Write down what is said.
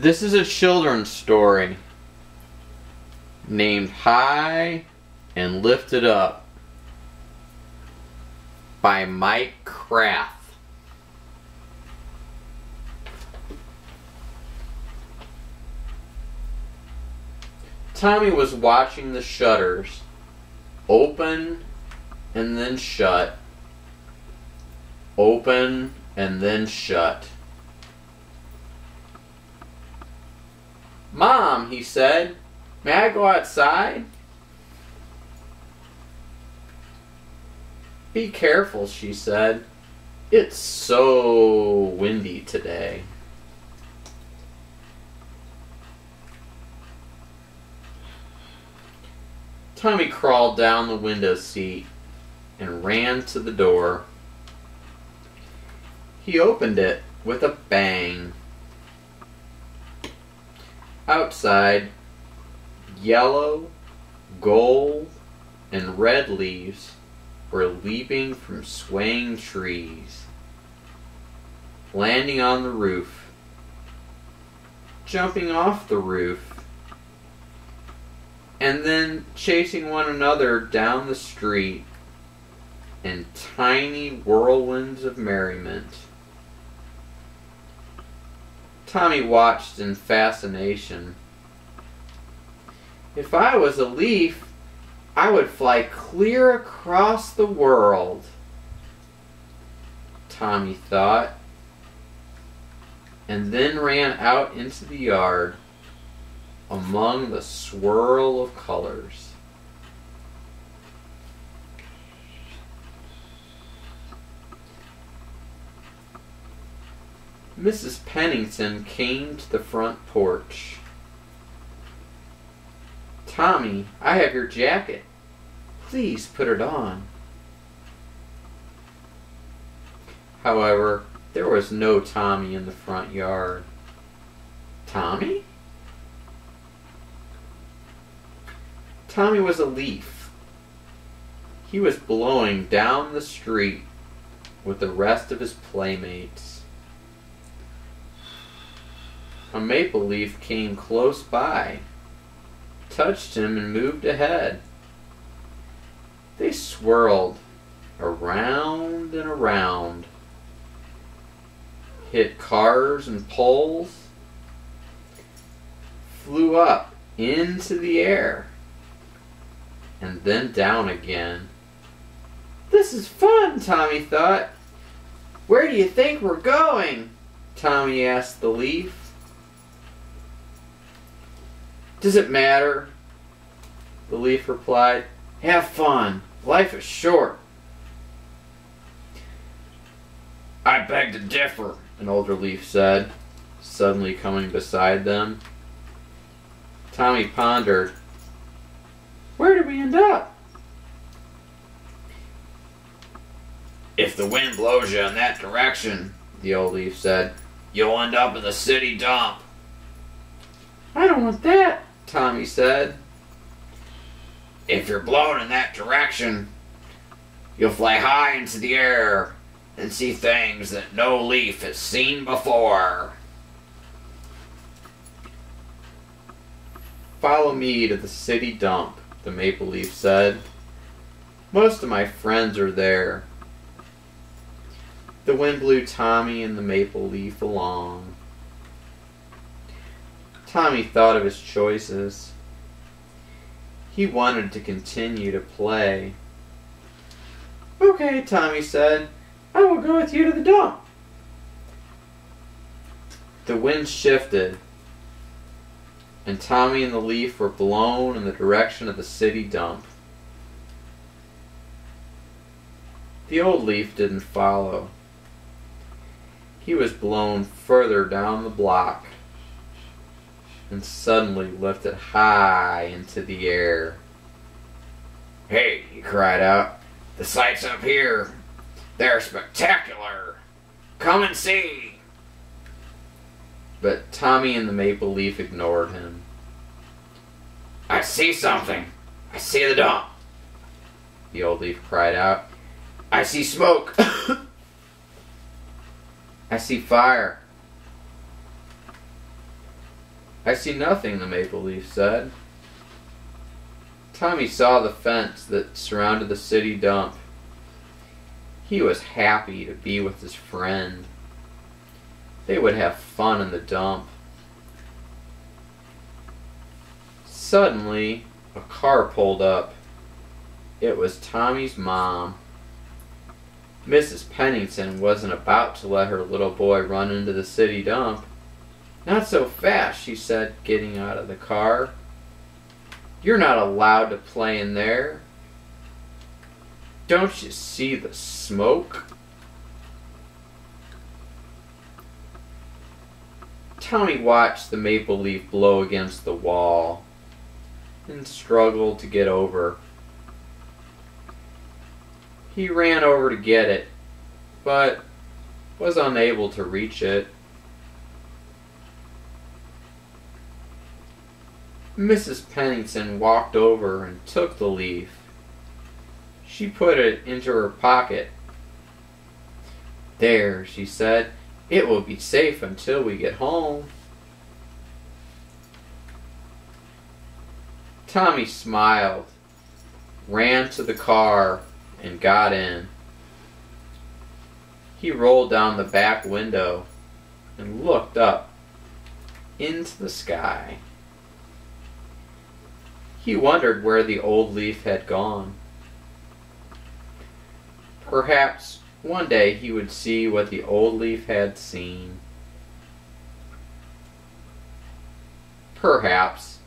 This is a children's story named High and Lifted Up by Mike Krath. Tommy was watching the shutters open and then shut, open and then shut. "Mom," he said, "may I go outside?" "Be careful," she said. "It's so windy today." Tommy crawled down the window seat and ran to the door. He opened it with a bang. Outside, yellow, gold, and red leaves were leaping from swaying trees, landing on the roof, jumping off the roof, and then chasing one another down the street in tiny whirlwinds of merriment. Tommy watched in fascination. "If I was a leaf, I would fly clear across the world," Tommy thought, and then ran out into the yard among the swirl of colors. Mrs. Pennington came to the front porch. "Tommy, I have your jacket. Please put it on." However, there was no Tommy in the front yard. Tommy? Tommy was a leaf. He was blowing down the street with the rest of his playmates. A maple leaf came close by, touched him, and moved ahead. They swirled around and around, hit cars and poles, flew up into the air, and then down again. "This is fun," Tommy thought. "Where do you think we're going?" Tommy asked the leaf. "Does it matter?" the leaf replied. "Have fun. Life is short." "I beg to differ," an older leaf said, suddenly coming beside them. Tommy pondered. "Where did we end up?" "If the wind blows you in that direction," the old leaf said, "you'll end up in the city dump." "I don't want that," Tommy said. "If you're blown in that direction, you'll fly high into the air and see things that no leaf has seen before." "Follow me to the city dump," the maple leaf said. "Most of my friends are there." The wind blew Tommy and the maple leaf along. Tommy thought of his choices. He wanted to continue to play. "Okay," Tommy said, "I will go with you to the dump." The wind shifted, and Tommy and the leaf were blown in the direction of the city dump. The old leaf didn't follow. He was blown further down the block and suddenly lifted high into the air. "Hey," he cried out, "the sights up here, they're spectacular. Come and see." But Tommy and the maple leaf ignored him. "I see something. I see the dump," the old leaf cried out. "I see smoke. I see fire. "I see nothing," the maple leaf said. Tommy saw the fence that surrounded the city dump. He was happy to be with his friend. They would have fun in the dump. Suddenly, a car pulled up. It was Tommy's mom. Mrs. Pennington wasn't about to let her little boy run into the city dump. "Not so fast," she said, getting out of the car. "You're not allowed to play in there. Don't you see the smoke?" Tommy watched the maple leaf blow against the wall and struggled to get over. He ran over to get it, but was unable to reach it. Mrs. Pennington walked over and took the leaf. She put it into her pocket. "There," she said, "it will be safe until we get home." Tommy smiled, ran to the car, and got in. He rolled down the back window and looked up into the sky. He wondered where the old leaf had gone. Perhaps one day he would see what the old leaf had seen. Perhaps